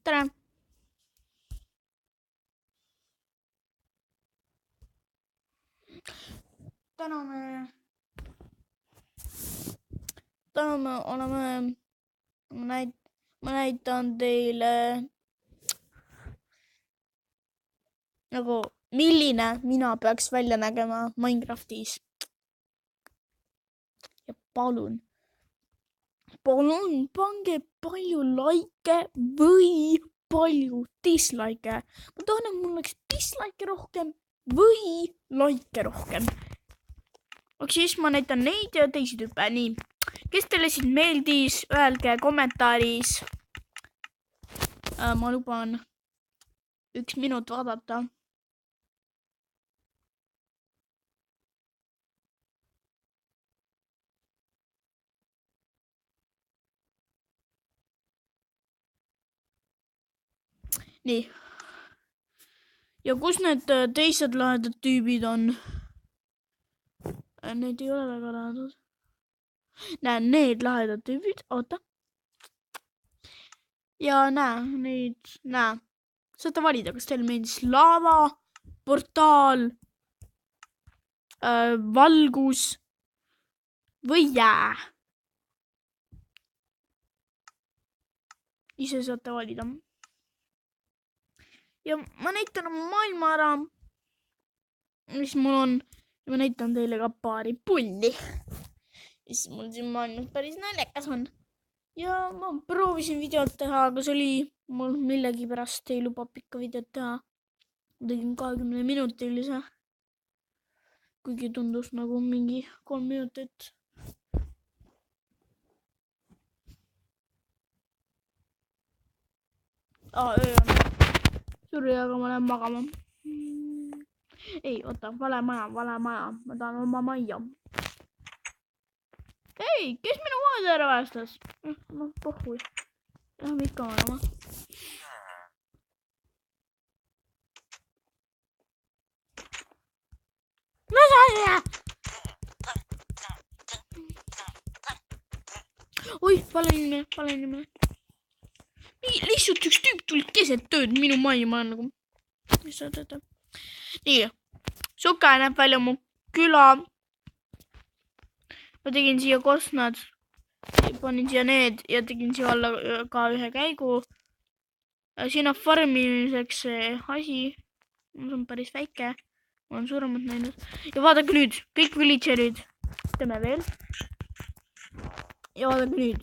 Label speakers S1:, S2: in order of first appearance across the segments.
S1: tere! Täna me oleme, ma näitan teile nagu milline mina peaks välja nägema Minecraftis. Ja palun pange palju like või palju dislike. Ma tahan, et mul oleks dislike rohkem või like rohkem. Aga siis ma näitan neid ja teisi tüüpe. Nii, kes teile siin meeldis, öelge kommentaaris. Ma luban 1 minut vaadata. Nii. Ja kus need teised lahedad tüübid on? Need ei ole väga lahedad. Näe, need lahedad tüübid. Oota. Ja näe. Saate valida, kas teile meeldis lava, portaal, valgus või jää. Ise saate valida. Ja ma näitan oma maailma ära, mis mul on. Ja ma näitan teile ka paari pulli, mis mul siin maailmas päris naljakas on. Ja ma proovisin videot teha, aga see oli mul millegipärast ei luba pikka videot teha. Tegin 20-minutilise, kuigi tundus nagu mingi 3 minutit. Öö on. Suri, aga ma lähen magama. Ei, oota, vale maja. Ma tahan oma majja. Hei, kes minu maad ära päästas? No, pohhui. Lähme ikka magama. Oi, vale inimene. Lihtsalt üks tüüp tuli keset tööd minu majja, ma olen nagu... Nii, suke näeb välja mu küla. Ma tegin siia kostnad, panin siia need ja tegin siia alla ka ühe käigu. Siin on farmimiseks see asi. See on päris väike. Ma olen suuremat näinud. Ja vaadake nüüd, kõik villagerid. Teeme veel. Ja vaadake nüüd.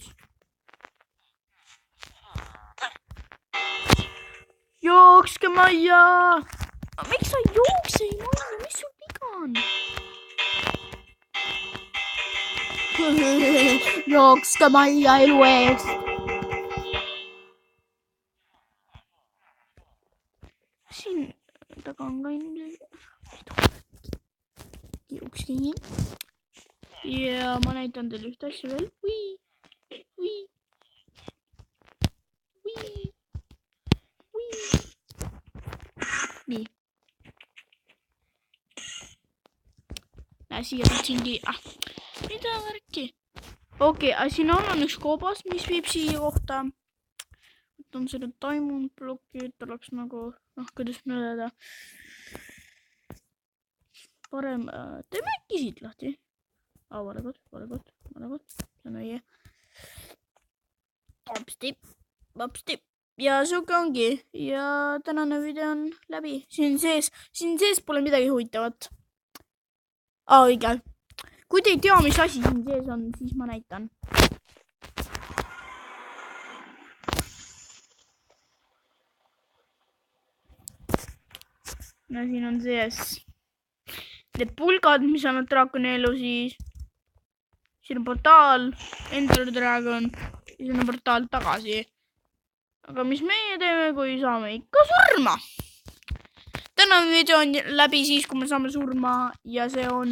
S1: Jookske majja! Miks sa jookse ei majja? Mis sul viga on? Jookske majja elu eest! Siin taga on ka inimesed. Jookske nii. Ja ma näitan teile ühte asja veel. Nii. Siia tahtsingi... mida värki? Okei, siin on üks koobas, mis viib siia kohta. Võtan selle diamond blokki, et oleks nagu... kuidas me öelda. Parem... teeme äkki siit lahti. Vale kott. See on õige. Vapsti. Ja suke ongi. Ja tänane video on läbi. Siin sees pole midagi huvitavat. Õige. Kui te ei tea, mis asi siin sees on, siis ma näitan. Ja siin on sees need pulgad, mis on draakoni elu siis. Siin on portaal, Ender Dragon. Ja siin on portaal tagasi. Aga mis meie teeme, kui saame ikka surma? Tänane video on läbi siis, kui me saame surma ja see on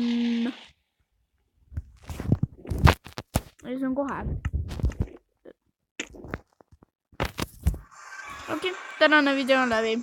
S1: kohe. Okei, tänane video on läbi.